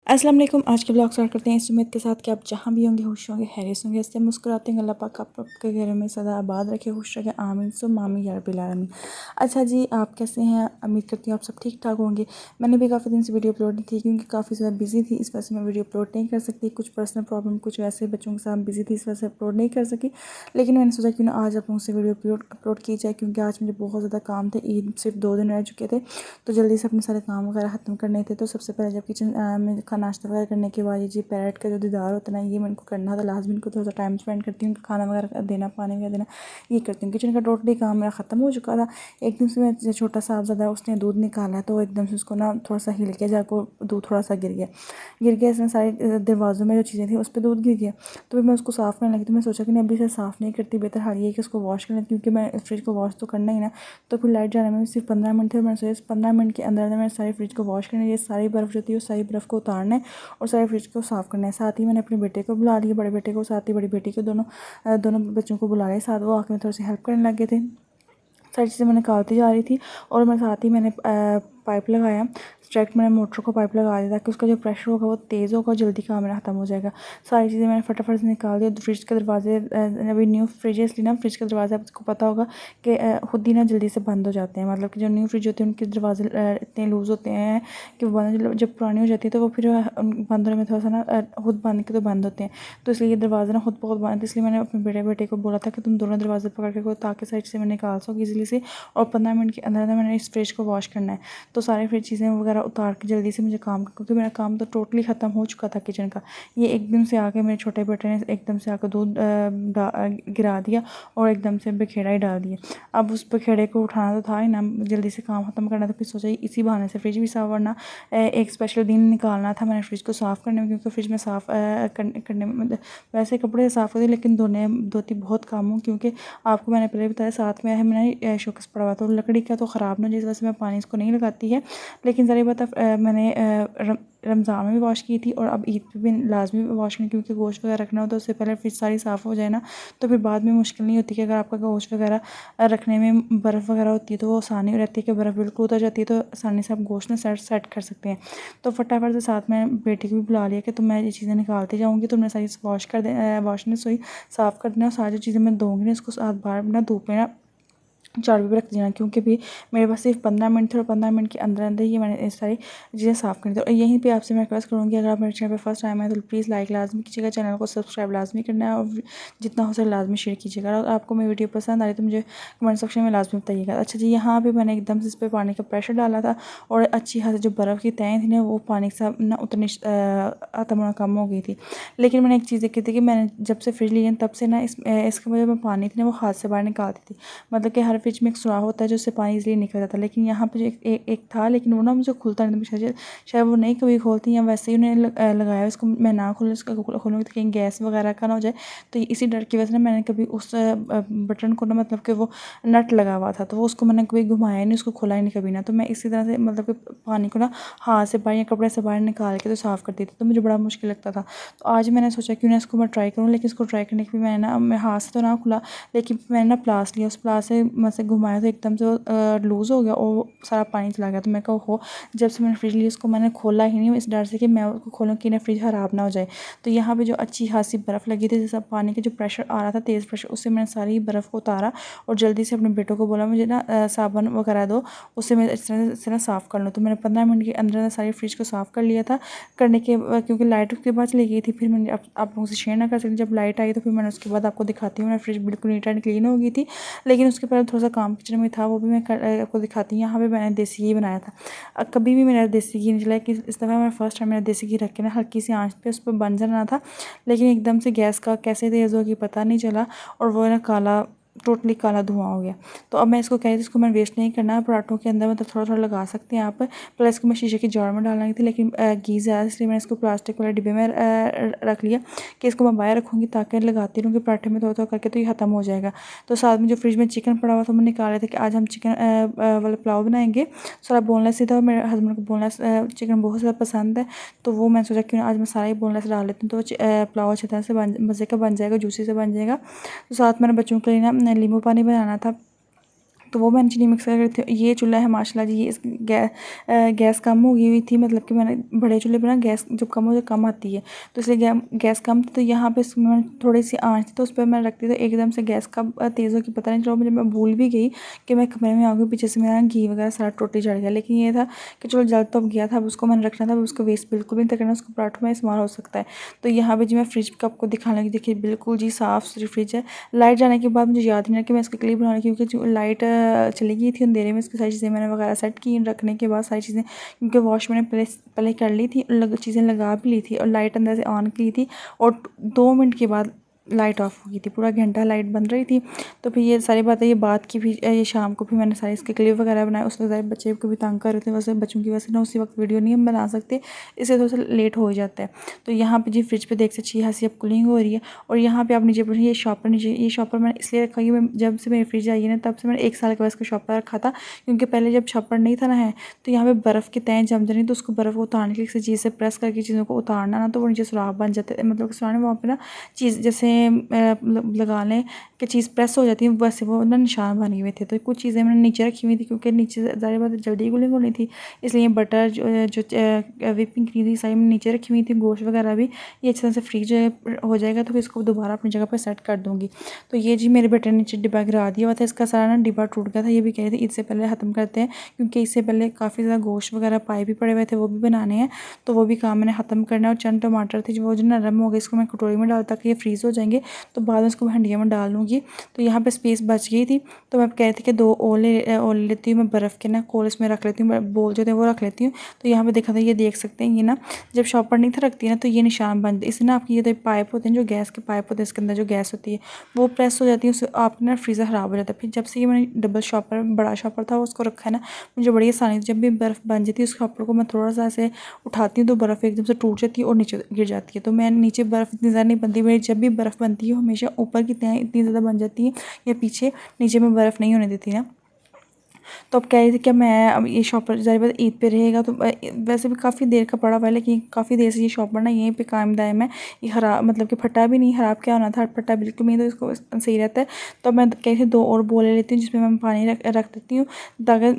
अस्सलाम वालेकुम। आज के ब्लॉग स्टार्ट करते हैं इस उम्मीद के साथ कि आप जहाँ भी होंगे खुश होंगे, खैरियत होंगे, इससे मुस्कुराते हैं। अल्लाह पाक आप आपके घर में सदा आबाद रखे, खुश रखे, आमीन सो मामी या रब्बिल आलमीन। अच्छा जी, आप कैसे हैं? उम्मीद करती हूँ आप सब ठीक ठाक होंगे। मैंने भी काफ़ी दिन से वीडियो अपलोड नहीं की क्योंकि काफ़ी ज़्यादा बिजी थी, इस वजह से मैं वीडियो अपलोड नहीं कर सकती। कुछ पर्सनल प्रॉब्लम, कुछ वैसे बच्चों के साथ बिजी थी, इस वजह से अपलोड नहीं कर सकी। लेकिन मैंने सोचा क्यों ना आज आप लोगों से वीडियो अपलोड की जाए, क्योंकि आज मुझे बहुत ज़्यादा काम थे। ईद सिर्फ 2 दिन रह चुके थे, तो जल्दी से अपने सारे काम वगैरह ख़त्म करने थे। तो सबसे पहले जब किचन में नाश्ता वगैरह करने के बाद जी पैरेट का जो दीदार होता है ना, ये मेरे को करना था। लाजमी इनको थोड़ा सा टाइम स्पेंड करती हूँ, खाना वगैरह देना, पानी वगैरह देना, ये करती हूँ। किचन का टोटली काम मेरा ख़त्म हो चुका था। एकदम से मेरा जो छोटा साहबजादा है उसने दूध निकाला, तो एकदम से उसको ना थोड़ा सा हिल के जाकर दूध थोड़ा सा गिर गया इसमें सारे दरवाज़ों में जो चीज़ें थी उस पर दूध गिर गया। तो फिर मैं उसको साफ़ करने लगी, तो मैं सोचा कि नहीं अभी से साफ़ नहीं करती, बेहतर हाल ये है कि उसको वॉश कर लेती, क्योंकि मैं फ्रिज को वॉश तो करना ही ना। तो फिर लाइट जाने में सिर्फ 15 मिनट थे, मैंने सोचा 15 मिनट के अंदर अंदर मैंने सारी फ्रिज को वॉश करना है। ये सारी बर्फ़ जो थी वो सारी बर्फ़ को उतारना है और सारे फ्रिज को साफ़ करना है। साथ ही मैंने अपने बेटे को बुला लिया, बड़े बेटे को, साथ ही बड़ी बेटी को, दोनों बच्चों को बुला लिया साथ। वो आके थोड़ी सी हेल्प करने लगे थे। सारी चीज़ें मैं निकालती जा रही थी और मैं साथ ही मैंने पाइप लगाया। डायरेक्ट मैंने मोटर को पाइप लगा दिया ताकि उसका जो प्रेशर होगा वो तेज़ होगा, जल्दी काम मेरा ख़त्म हो जाएगा। सारी चीज़ें मैंने फटाफट से निकाल दी। फ्रिज के दरवाजे, अभी न्यू फ्रिज है इसलिए ना फ्रिज के दरवाजे आपको पता होगा कि खुद ही ना जल्दी से बंद हो जाते हैं। मतलब कि जो न्यू फ्रिज होते हैं उनके दरवाजे इतने लूज़ होते हैं कि वो बंद, जब पुरानी हो जाती है तो वो फिर बंद होने में थोड़ा सा ना खुद बंद के तो बंद होते हैं। तो इसलिए ये दरवाज़ा ना खुद बहुत बंद, इसलिए मैंने अपने बड़े बेटे को बोला था कि तुम दोनों दरवाजे पकड़ के ताकि साइड से मैं निकाल सकूँ ईजिली से। और 15 मिनट के अंदर अंदर मैंने इस फ्रिज को वॉश करना है। तो सारी फिर चीज़ें वगैरह उतार के जल्दी से मुझे काम, क्योंकि मेरा काम तो टोटली ख़त्म हो चुका था किचन का। ये एकदम से आके मेरे छोटे बेटे ने एकदम से आकर दूध गिरा दिया और एकदम से बखेड़ा ही डाल दिया। अब उस बखेड़े को उठाना तो था ही ना, जल्दी से काम ख़त्म करना था। फिर सोचा इसी बहाने से फ्रिज भी साफ़, वरना एक स्पेशल दिन निकालना था मैंने फ्रिज को साफ़ करने में, क्योंकि फ्रिज में साफ़ करने में मतलब वैसे कपड़े साफ़ होते लेकिन धोती बहुत कम हूँ, क्योंकि आपको मैंने पहले बताया साथ में है मैंने शोकेस पड़ा हुआ, तो लकड़ी का तो ख़राब ना, जिस वजह से मैं पानी इसको नहीं लगाती है। लेकिन ज़रा बात मैंने रमज़ान में भी वॉश की थी और अब ईद पे भी लाजमी वॉश करनी, क्योंकि गोश्त वगैरह रखना हो तो उससे पहले फ्रिज सारी साफ़ हो जाए ना, तो फिर बाद में मुश्किल नहीं होती। कि अगर आपका गोश्त वगैरह रखने में बर्फ़ वगैरह होती है तो वो आसानी रहती है कि बर्फ़ बिल्कुल उतर जाती है, तो आसानी से आप गोश्त ना सेट कर सकते हैं। तो फटाफट से साथ में बेटी को भी बुला लिया कि तुम मैं ये चीज़ें निकालती जाऊँगी, तुमने सारी वॉश ने सोई साफ़ कर देना, और सारी जो चीज़ें मैं दूँगी ना इसको साथ बाहर ना धूप में ना झाड़ू भी रख देना, क्योंकि भी मेरे पास सिर्फ 15 मिनट थे और 15 मिनट के अंदर अंदर ही मैंने सारी चीज़ें साफ़ करनी थी। और यहीं पे आपसे मैं रिक्वेस्ट करूँगी, अगर आप मेरे चैनल पे फर्स्ट टाइम आए तो प्लीज़ लाइक लाजमी कीजिएगा, चैनल को सब्सक्राइब लाजमी करना है और जितना हो सके लाजमी शेयर कीजिएगा। और आपको मेरी वीडियो पसंद आ रही तो मुझे कमेंट सेक्शन में लाजमी बताइएगा। अच्छा जी, यहाँ पर मैंने एकदम से इस पर पानी का प्रेशर डाला था और अच्छी खासी जो बर्फ़ की तहें थी ना वो पानी के साथ ना उतनी ख़त्म कम हो गई थी। लेकिन मैंने एक चीज़ देखी थी कि मैंने जब से फ्रिज लिया तब से ना इसके वजह में पानी थी ना वो हाथ से बाहर निकालती थी। मतलब कि हर फ्रिज में एक सुराख होता है जो उससे पानी इसलिए निकल जाता है, लेकिन यहाँ पे जो एक था, लेकिन वो ना मुझे खुलता नहीं था। शायद वो नहीं कभी खोलती, या वैसे ही उन्होंने लगाया उसको, मैं ना खोलूँ उसका खोलूँगी तो कहीं गैस वगैरह का ना हो जाए। तो इसी डर की वजह से ना मैंने कभी उस बटन को ना, मतलब कि वो नट लगा हुआ था तो वो उसको मैंने कभी घुमाया नहीं, उसको खोला ही नहीं कभी ना। तो मैं इसी तरह से मतलब कि पानी को ना हाथ से बाहर या कपड़े से बाहर निकाल के तो साफ़ करती थी, तो मुझे बड़ा मुश्किल लगता था। तो आज मैंने सोचा क्यों ना इसको मैं ट्राई करूँ, लेकिन इसको ट्राई करने के लिए मैंने ना, मैं हाथ से तो ना खुला, लेकिन मैंने ना प्लास लिया, उस प्लास से मैं घुमाया तो एकदम से लूज़ हो गया और सारा पानी चला गया। तो मैं कहा हो, जब से मैंने फ्रिज लिया उसको मैंने खोला ही नहीं, इस डर से कि मैं उसको खोलूँ कि ना फ्रिज ख़राब ना हो जाए। तो यहाँ पे जो अच्छी खासी बर्फ़ लगी थी, जैसा पानी का जो प्रेशर आ रहा था, तेज़ प्रेशर, उससे मैंने सारी बर्फ़ को उतारा और जल्दी से अपने बेटों को बोला मुझे ना साबुन वगैरह दो, उससे मैं इस तरह से ना साफ़ कर लूँ। तो मैंने 15 मिनट के अंदर सारी फ्रिज को साफ़ कर लिया था। करने के क्योंकि लाइट उसके बाद चली गई थी, फिर मैंने आप लोगों से शेयर ना कर सकती, जब लाइट आई तो फिर मैंने उसके बाद आपको दिखाती हूँ। मेरा फ्रिज बिल्कुल नीट एंड क्लीन हो गई थी, लेकिन उसके पहले थोड़ा सा काम किचन में था, वो भी मैं आपको दिखाती हूँ। यहाँ पे मैंने देसी घी बनाया था। कभी भी मेरा देसी घी नहीं चला, कि इस दफ़ा मैं फर्स्ट टाइम मेरा देसी घी रख के ना हल्की सी आंच पे उस पर बन जाना था, लेकिन एकदम से गैस का कैसे तेज़ हो गया पता नहीं चला और वो ना काला, टोटली काला धुआं हो गया। तो अब मैं इसको कह रही थी इसको मैं वेस्ट नहीं करना, पराठों के अंदर मतलब थोड़ा थोड़ा लगा सकते हैं आप। प्लस इसको मैं शीशे की जार में डालनी थी, लेकिन घी ज़्यादा, इसलिए मैंने इसको प्लास्टिक वाले डिब्बे में रख लिया कि इसको मैं बाहर रखूँगी ताकि लगाती रहूँगी पराठे में थोड़ा थोड़ा करके, तो ये ख़त्म हो जाएगा। तो साथ में जो फ्रिज में चिकन पड़ा हुआ था, मैं निकाल रहे थे कि आज हम चिकन वाला पुलाव बनाएंगे। सारा बोनलेस ही था और मेरे हस्बैंड को बोनलेस चिकन बहुत ज़्यादा पसंद है, तो वो मैं सोचा क्यों ना आज मैं सारा ही बोनलेस डाल लेती हूँ, तो पुलाव अच्छी तरह से मज़े का बन जाएगा, जूसी से बन जाएगा। तो साथ मैंने बच्चों के लिए ना नींबू पानी बनाना था, तो वो मैंने चीनी मिक्स कर रही थी। ये चूल्हा है माशाल्लाह जी, ये इस गैस कम हो गई हुई थी, मतलब कि मैंने बड़े चूल्हे पर ना गैस जब कम हो तो कम आती है, तो इसलिए गैस कम थी। तो यहाँ पे इसमें मैंने थोड़ी सी आँच थी तो उस पर मैं रखती, तो एकदम से गैस कब तेज़ हो कि पता नहीं चला। मुझे मैं भूल भी गई कि मैं कमरे में आ गई, पीछे से मेरा घी वगैरह सारा टोटी चढ़ गया। लेकिन ये था कि चलो जल तो अब गया था, अब उसको मैंने रखना था, अब उसको वेस्ट बिल्कुल भी नहीं करना, उसको पराठों में इस्तेमाल हो सकता है। तो यहाँ पे जी मैं फ्रिज का आपको दिखाने लगी, देखिए बिल्कुल जी साफ़ सुथरी फ्रिज है। लाइट जाने के बाद मुझे याद नहीं रहा कि मैं इसकी क्लिप बनाने, क्योंकि जो लाइट चली गई थी अंधेरे में, इसकी सारी चीज़ें मैंने वगैरह सेट की रखने के बाद सारी चीज़ें, क्योंकि वॉश मैंने पहले कर ली थी, चीज़ें लगा भी ली थी और लाइट अंदर से ऑन की थी, और 2 मिनट के बाद लाइट ऑफ हो गई थी। पूरा घंटा लाइट बंद रही थी। तो फिर ये सारी बातें, ये बात की भी, ये शाम को भी मैंने सारी इसके क्लिप वगैरह बनाए। उस वक्त सारे बच्चे को भी तंग कर रहे थे, वैसे बच्चों की वजह से ना उसी वक्त वीडियो नहीं हम बना सकते, इससे थोड़ा सा लेट हो जाता है। तो यहाँ पे जी फ्रिज पे देख सकते यहाँ से अब कूलिंग हो रही है। और यहाँ पे आप नीचे पर ये शॉपर, नीचे ये शॉपर मैंने इसलिए रखा कि मैं जब से मेरी फ्रिज आई है ना, तब से मैंने 1 साल के बाद इसका शॉपर रखा था, क्योंकि पहले जब शॉपर नहीं था ना है, तो यहाँ पे बर्फ़ की तहें जम जानी, तो उसको बर्फ़ को उतारने के लिए किसी चीज़ से प्रेस करके चीज़ों को उतारना ना, तो वो नीचे सुराख बन जाते, मतलब सुराख वहाँ पे ना चीज़ जैसे लगा लें कि चीज़ प्रेस हो जाती है, वैसे वो ना निशान बने हुए थे। तो कुछ चीज़ें मैंने नीचे रखी हुई थी, क्योंकि नीचे ज़ाहिर बात है जल्दी कूलिंग होनी थी, इसलिए बटर जो व्हिपिंग क्रीम थी सारी मैंने नीचे रखी हुई थी, गोश्त वगैरह भी। ये अच्छे से फ्रीज हो जाएगा तो फिर इसको दोबारा अपनी जगह पर सेट कर दूँगी। तो ये जी मेरे बेटे ने नीचे डिब्बा गिरा दिया हुआ था, इसका सारा ना डिब्बा टूट गया था। ये भी कह रहे थे इससे पहले ख़त्म करते हैं, क्योंकि इससे पहले काफ़ी ज़्यादा गोश्त वगैरह पाए भी पड़े हुए थे, वो भी बनाने हैं, तो वो भी काम मैंने ख़त्म करना है। और चंद टमाटर थे वो जो नरम हो गए, इसको मैं कटोरी में डाल, ताकि ये फ्रीज़ हो जाएंगे, तो बाद में इसको हंडिया में डाल लूँगी। तो यहाँ पे स्पेस बच गई थी, तो मैं कह रही थी कि 2 ओले लेती हूँ मैं बर्फ़ के ना, कोल इसमें रख लेती हूँ, बोल जो थे वो रख लेती हूँ। तो यहाँ पे देखा था, ये देख सकते हैं, ये ना जब शॉपर नहीं था रखती है ना, तो ये निशान बनते, इससे ना आपकी ये तो पाइप होते हैं, जो गैस के पाइप होते हैं, इसके अंदर जो गैस होती है वो प्रेस हो जाती है, उससे आपका ना फ्रीज़र ख़राब हो जाता है। फिर जब से ये मैंने डबल शॉपर, बड़ा शॉपर था, उसको रखा है ना, मुझे बड़ी आसानी, जब भी बर्फ़ बन जाती है उस शॉपर को मैं थोड़ा सा ऐसे उठाती हूँ, तो बर्फ़ एकदम से टूट जाती है और नीचे गिर जाती है। तो मैं नीचे बर्फ़ इतनी ज़्यादा नहीं बनती मेरी, जब भी बर्फ़ बनती है हमेशा ऊपर की तह इतनी ज़्यादा बन जाती है या पीछे, नीचे में बर्फ़ नहीं होने देती ना। तो अब कह रही थी कि मैं अब ये शॉपर ज़ाहिर बात ईद पे रहेगा, तो वैसे भी काफ़ी देर का पड़ा हुआ है, लेकिन काफ़ी देर से ये शॉपर ना यहीं पे कायम दायम है। ये ख़राब, मतलब कि फटा भी नहीं, ख़राब क्या होना था, फटा बिल्कुल नहीं, तो इसको सही रहता है। तो मैं कह रही थी 2 और बोले लेती हूँ, जिसमें मैं पानी रख देती हूँ, ताकि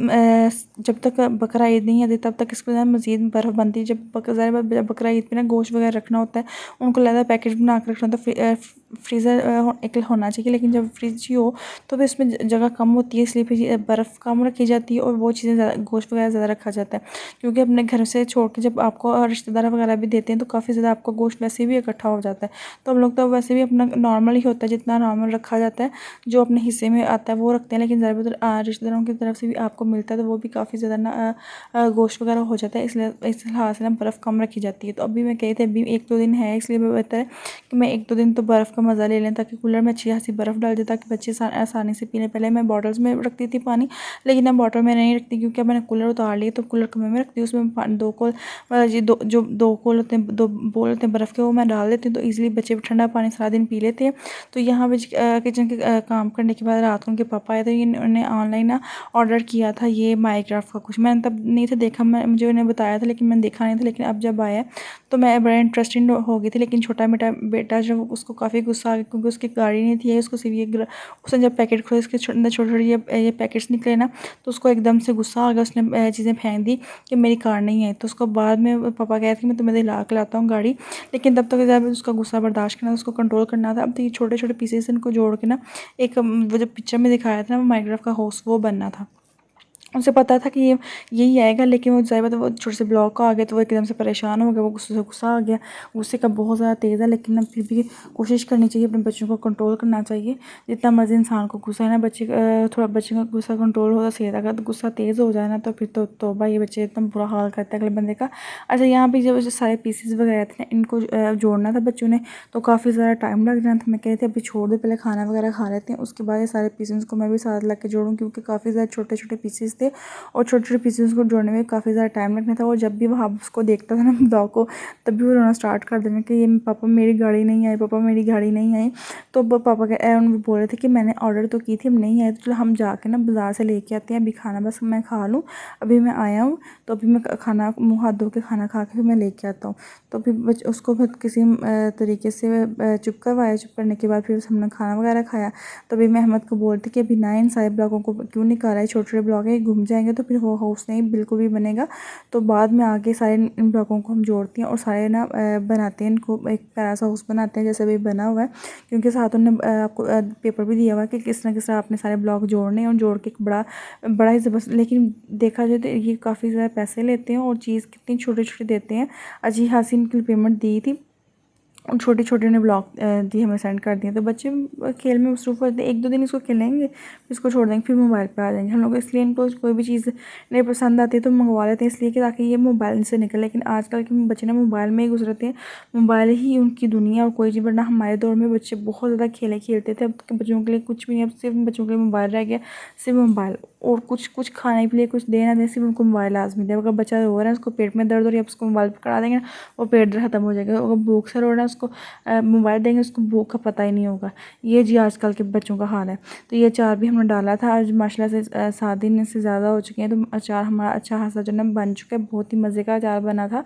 जब तक बकरा ईद नहीं आती तब तक इसको ना मज़ीद बर्फ़ बनती है। जब ज़ाहिर बात जब बकरा ईद पे ना गोश्त वगैरह रखना होता है, उनको लहदा पैकेट बना के रखना, तो फ्रीज़र एक होना चाहिए। लेकिन जब फ्रिज ही हो तो फिर इसमें जगह कम होती है, इसलिए फिर बर्फ़ कम रखी जाती है और वो चीज़ें ज़्यादा, गोश्त वगैरह ज़्यादा रखा जाता है। क्योंकि अपने घर से छोड़ के जब आपको रिश्तेदार वगैरह भी देते हैं, तो काफ़ी ज़्यादा आपका गोश्त वैसे भी इकट्ठा हो जाता है। तो हम लोग तो वैसे भी अपना नॉर्मल ही होता है, जितना नॉर्मल रखा जाता है, जो अपने हिस्से में आता है वो रखते हैं। लेकिन ज़्यादातर रिश्तेदारों की तरफ से भी आपको मिलता है, तो वो भी काफ़ी ज़्यादा ना गोश्त वगैरह हो जाता है, इसलिए इस लिहाज से ना बर्फ़ कम रखी जाती है। तो अभी मैं कही थी अभी 1-2 दिन है, इसलिए बेहतर है कि मैं 1-2 दिन तो बर्फ़ का मज़ा ले लें, ताकि कूलर में अच्छी खासी बर्फ़ डाल दें, ताकि बच्चे आसानी से पी लें। पहले मैं बॉटल्स में रखती थी पानी, लेकिन अब बॉटल में नहीं रखती, क्योंकि अब मैंने कूलर उतार लिया, तो कूलर कमरे में रखती हूँ। उसमें पानी 2 कोल, जी 2 कोल होते हैं, 2 बोल होते हैं बर्फ़ के, वो मैं डाल देती हूँ, तो ईज़िली बच्चे ठंडा पानी सारा दिन पी लेते हैं। तो यहाँ पे किचन के काम करने के बाद रात को उनके पापा आए थे, इन्होंने ऑनलाइन ना ऑर्डर किया था ये माइनक्राफ्ट का कुछ, मैंने तब नहीं था देखा, मुझे उन्हें बताया था, लेकिन मैंने देखा नहीं था। लेकिन अब जब आया तो मैं बड़ा इंटरेस्टिंग हो गई थी। लेकिन छोटा बेटा बेटा जो, उसको काफ़ी गुस्सा आ गया, क्योंकि उसकी गाड़ी नहीं थी, उसको सिर्फ ये उसने जब पैकेट खोले, इसके अंदर छोटे छोटे ये पैकेट्स निकले ना, तो उसको एकदम से गुस्सा आ गया, उसने चीज़ें फेंक दी कि मेरी कार नहीं है। तो उसको बाद में पापा कहते कि मैं तुम्हें दिला के लाता हूँ गाड़ी, लेकिन तब तक जब उसका गुस्सा बर्दाश्त करना, उसको कंट्रोल करना था। अब तो ये छोटे छोटे पीसेस इनको जोड़ के ना एक, वो जो पिक्चर में दिखाया था ना, वो माइनक्राफ्ट का हाउस वो बनना था। उसे पता था कि ये यही आएगा, लेकिन वो ज़ाहिर बात है वो छोटे से ब्लॉक का आ गया, तो वो एकदम से परेशान हो गया, वो गुस्से से गुस्सा आ गया। गुस्से का बहुत ज़्यादा तेज़ है, लेकिन फिर भी कोशिश करनी चाहिए, अपने बच्चों को कंट्रोल करना चाहिए। जितना मर्ज़ी इंसान को गुस्सा है ना, थोड़ा बच्चे का गुस्सा कंट्रोल होता सही रहेगा। तो गुस्सा तेज़ हो जाए ना, तो फिर तो तौबा, ये बच्चे इतना बुरा हाल करते हैं अगले बंदे का। अच्छा, यहाँ पे जो सारे पीसेस वगैरह थे ना, इनको जोड़ना था बच्चों ने, तो काफ़ी ज़्यादा टाइम लग जाना था। मैं कहती थी अभी छोड़ दो, पहले खाना वगैरह खा लेते हैं, उसके बाद ये सारे पीसेस को मैं भी साथ ला के जोड़ूँ, क्योंकि काफ़ी ज़्यादा छोटे छोटे पीसेस थे, थे और छोटे छोटे पीसेस को जोड़ने में काफ़ी ज़्यादा टाइम लगना था। और जब भी वहाँ उसको देखता था ना ब्लॉग को, तब भी वो रोना स्टार्ट कर देना कि ये पापा मेरी गाड़ी नहीं आई, पापा मेरी गाड़ी नहीं आई। तो पापा उनको बोल रहे थे कि मैंने ऑर्डर तो की थी, हम नहीं आए, तो चलो हम जाके ना बाज़ार से लेके आते हैं, अभी खाना बस मैं खा लूँ, अभी मैं आया हूँ तो अभी मैं खाना मुँह हाथ धो के खाना खा के फिर मैं लेके आता हूँ। तो फिर उसको फिर किसी तरीके से चुप करवाया। चुप करने के बाद फिर हमने खाना वगैरह खाया। तो अभी मैं अहमद को बोलती कि अभी ना इन सारे ब्लॉगों को क्यों निकाला है, छोटे छोटे ब्लॉग है, घूम जाएंगे तो फिर वो हाउस नहीं बिल्कुल भी बनेगा। तो बाद में आके सारे इन ब्लॉगों को हम जोड़ते हैं और सारे ना बनाते हैं, इनको एक प्यारा सा हाउस बनाते हैं जैसे अभी बना हुआ है। क्योंकि साथ उन्होंने आपको पेपर भी दिया हुआ है कि किस तरह आपने सारे ब्लॉग जोड़ने हैं और जोड़ के एक बड़ा ही ज़बरदस्त। लेकिन देखा जाए तो ये काफ़ी ज़्यादा पैसे लेते हैं और चीज़ कितनी छोटी छोटी देते हैं। अजी हासिन की पेमेंट दी थी, उन छोटे छोटे ने ब्लॉग दी, हमें सेंड कर दिए। तो बच्चे खेल में मसरूफ़ होते हैं, 1-2 दिन इसको खेलेंगे फिर इसको छोड़ देंगे, फिर मोबाइल पे आ जाएंगे हम लोग। इसलिए इनको कोई भी चीज़ नहीं पसंद आती तो मंगवा लेते हैं, इसलिए कि ताकि ये मोबाइल से निकले। लेकिन आजकल के बच्चे ना मोबाइल में ही घुस रहते हैं, मोबाइल ही उनकी दुनिया और कोई चीज़। वरना हमारे दौर में बच्चे बहुत ज़्यादा खेलते थे, अब के बच्चों के लिए कुछ भी नहीं, अब सिर्फ बच्चों के लिए मोबाइल रह गया, सिर्फ मोबाइल। और कुछ खाने के लिए कुछ दे ना दें, सिर्फ उनको मोबाइल लाजमी दे। अगर बच्चा रो रहा है, उसको पेट में दर्द हो रही है, आप उसको मोबाइल पकड़ा देंगे ना, वो पेट दर्द खत्म हो जाएगा। अगर भूख से रो रहा है, उसको मोबाइल देंगे, उसको भूख का पता ही नहीं होगा। ये जी आजकल के बच्चों का हाल है। तो ये अचार भी हमने डाला था आज माशाल्लाह से 7 दिन से ज़्यादा हो चुके हैं, तो अचार हमारा अच्छा खासा जो ना बन चुका है, बहुत ही मज़े का अचार बना था।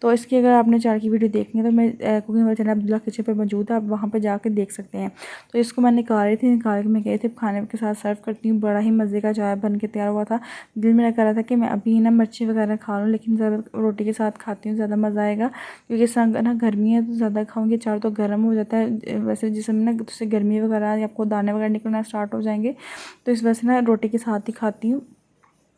तो इसकी अगर आपने अचार की वीडियो देखनी है तो मैं कुकिंग वाला चैनल अब्दुल्ला किचन पर मौजूद है, आप वहाँ पर जाकर देख सकते हैं। तो इसको मैं निकाल के मैं गई थी खाने के साथ सर्व करती हूँ। बड़ा ही मज़े का अचार बन के तैयार हुआ था। दिल मेरा कर रहा था कि मैं अभी ना मिर्ची वगैरह खा लूँ, लेकिन ज़्यादा रोटी के साथ खाती हूँ, ज़्यादा मज़ा आएगा। क्योंकि इस ना गर्मी है तो ज़्यादा खाऊंगी, अचार तो गर्म हो जाता है वैसे जिसमें ना, उससे गर्मी वगैरह या आपको दाने वगैरह निकलना स्टार्ट हो जाएंगे। तो इस वजह से ना रोटी के साथ ही खाती हूँ।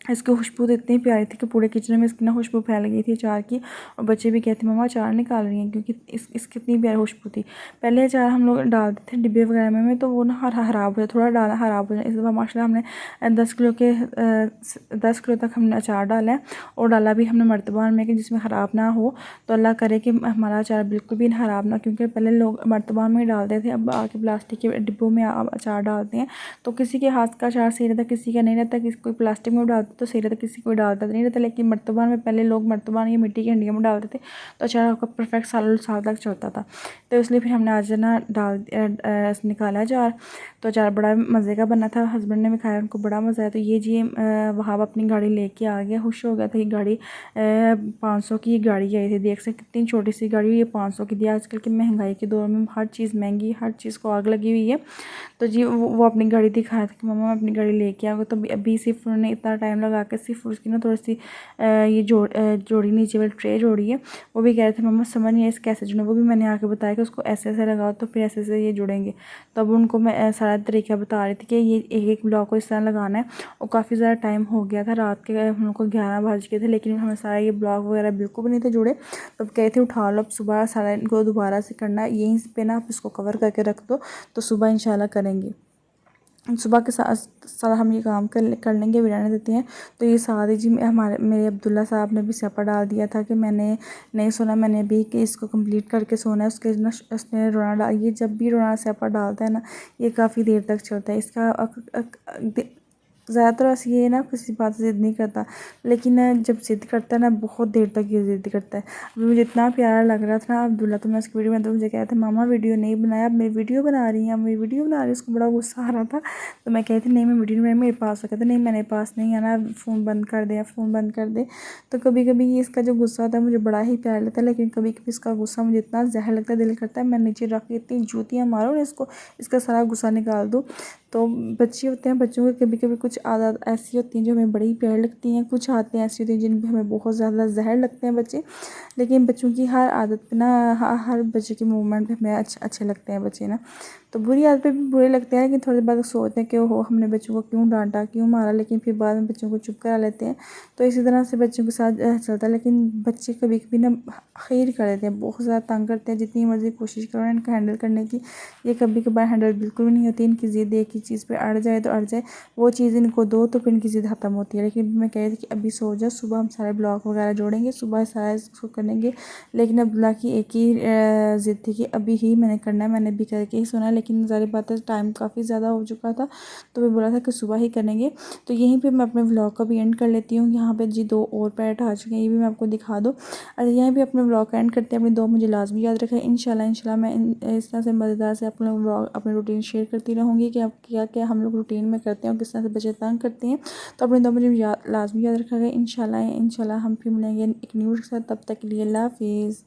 इसकी खुशबू तो इतनी प्यारी थी कि पूरे किचन में इसकी ना खुशबू फैल गई थी अचार की। और बच्चे भी कहते मम्मा अचार निकाल रही हैं, क्योंकि इसकी इतनी प्यारी खुशबू थी। पहले अचार हम लोग डालते थे डिब्बे वगैरह में तो वो ना ख़राब हो जाए, थोड़ा डाला ख़राब हो जाए। इस दफ़ा माशाल्लाह हमने 10 किलो तक हमने अचार डाला है, और डाला भी हमने मर्तबान में कि जिसमें ख़राब ना हो। तो अल्लाह करे कि हमारा अचार बिल्कुल भी ख़राब ना, क्योंकि पहले लोग मर्तबान में ही डालते थे, अब आके प्लास्टिक के डिब्बों में अचार डालते हैं। तो किसी के हाथ का अचार सही रहता, किसी का नहीं रहता, किसी कोई प्लास्टिक में डालता तो सही रहता, किसी को डालता तो नहीं रहता। लेकिन मर्तबान में पहले लोग मर्तबान या मिट्टी की हंडियों में डालते थे, तो अचार आपका परफेक्ट साल तक चलता था। तो इसलिए फिर हमने आज ना निकाला अचार। तो अचार बड़ा मज़े का बना था, हस्बैंड ने भी खाया, उनको बड़ा मज़ा आया। तो ये जी वहाँ अपनी गाड़ी लेके आ गया, खुश हो गया था। ये गाड़ी 500 की गाड़ी आई थी, देख सकते कितनी छोटी सी गाड़ी, ये 500 की दी। आजकल की महंगाई के दौर में हर चीज़ महंगी, हर चीज़ को आग लगी हुई है। तो जी वो अपनी गाड़ी दिखाया था कि मम्मा मैं अपनी गाड़ी लेके आऊँगा। तो अभी सिर्फ उन्होंने इतना टाइम लगा के सिर्फ उसकी ना थोड़ी सी ये जोड़ी नीचे वाली ट्रे जोड़ी है। वो भी कह रहे थे मम्मा समझ नहीं है इस कैसे जुड़े। वो भी मैंने आके बताया कि उसको ऐसे ऐसे लगाओ तो फिर ऐसे ऐसे ये जुड़ेंगे। तब उनको मैं सारा तरीका बता रही थी कि ये एक एक ब्लॉक को इस तरह लगाना है। और काफ़ी ज़्यादा टाइम हो गया था, रात के हम लोग को 11 बज गए थे, लेकिन हमें सारा ये ब्लॉक वगैरह बिल्कुल भी नहीं थे जुड़े। तब कहे थे उठा लो, अब सुबह सारा इनको दोबारा से करना है, यहीं पे ना आप इसको कवर करके रख दो, तो सुबह इंशाल्लाह करेंगे। सुबह के साथ सारा हम ये काम कर लेंगे, बिराने देते हैं। तो ये साथ ही जी मेरे अब्दुल्ला साहब ने भी स्यापा डाल दिया था कि मैंने नहीं सोना, मैंने भी कि इसको कंप्लीट करके सोना है। उसने रोना डाल, ये जब भी रोना स्यापा डालता है ना, ये काफ़ी देर तक चलता है इसका। ज़्यादातर वैसे ये ना किसी बात से ज़िद नहीं करता, लेकिन जब ज़िद करता है ना बहुत देर तक ये ज़िद करता है। अभी मुझे इतना प्यारा लग रहा था ना अब्दुल्ला, तो मैं उसकी वीडियो में तो मुझे कह रहा था मामा वीडियो नहीं बनाया, अब मेरी वीडियो बना रही हैं, अब मेरी वीडियो बना रही है। उसको बड़ा गुस्सा आ रहा था। तो मैं कहती नहीं मैं वीडियो में मेरे पास हो, कहता नहीं मेरे पास नहीं आना, फ़ोन बंद कर दे, फ़ोन बंद कर दे। तो कभी कभी इसका जो गुस्सा होता है मुझे बड़ा ही प्यारा लगता है, लेकिन कभी कभी इसका गुस्सा मुझे इतना जहर लगता है, दिल करता है मैं नीचे रख के इतनी जूतियाँ मारूँ ना इसको, इसका सारा गुस्सा निकाल दूँ। तो बच्चे होते हैं, बच्चों की कभी कभी कुछ आदत ऐसी होती हैं जो हमें बड़ी प्यारी लगती हैं, कुछ आदतें ऐसी होती हैं जिन पर हमें बहुत ज़्यादा जहर लगते हैं बच्चे। लेकिन बच्चों की हर आदत पे ना हर बच्चे के मूवमेंट पे हमें अच्छे लगते हैं बच्चे ना। तो बुरी आदतें भी बुरे लगते हैं, लेकिन थोड़ी बाद सोचते हैं कि ओहो हमने बच्चों को क्यों डांटा, क्यों मारा, लेकिन फिर बाद में बच्चों को चुप करा लेते हैं। तो इसी तरह से बच्चों के साथ चलता है। लेकिन बच्चे कभी कभी ना खैर कर देते हैं, बहुत ज़्यादा तंग करते हैं, जितनी मर्ज़ी कोशिश करो इनको हैंडल करने की, ये कभी कभार हैंडल बिल्कुल भी नहीं होती। इनकी ज़िद एक की चीज़ पे अड़ जाए तो अड़ जाए, वो चीज़ इनको दो तो फिर इनकी ज़िद ख़त्म होती है। लेकिन मैं कह रही थी कि अभी सो जा, सुबह हम सारे ब्लॉग वगैरह जोड़ेंगे, सुबह सारा इसको करेंगे। लेकिन अब्दुल्ला की एक ही ज़िद थी कि अभी ही मैंने करना है, मैंने भी करके ही सोना है। लेकिन ज़ाहिर बात है टाइम काफ़ी ज़्यादा हो चुका था, तो मैं बोला था कि सुबह ही करेंगे। तो यहीं पे मैं अपने व्लॉग का भी एंड कर लेती हूँ। यहाँ पे जी 2 और पैरेट आ चुके हैं, ये भी मैं आपको दिखा दूँ। और यहीं पे अपने व्लॉग का एंड करते हैं। अपनी दुआ मुझे लाजमी याद रखें। इंशाल्लाह मैं इस तरह से मज़ेदार से अपने व्लॉग, अपनी रूटीन शेयर करती रहूँगी कि आप क्या क्या हम लोग रूटीन में करते हैं और किस तरह से बच्चे तंग करते हैं। तो अपनी दुआ मुझे लाजमी याद रखा गया। इंशाल्लाह हम फिर मिलेंगे एक न्यूज़ के साथ। तब तक के लिए अल्लाह हाफिज़।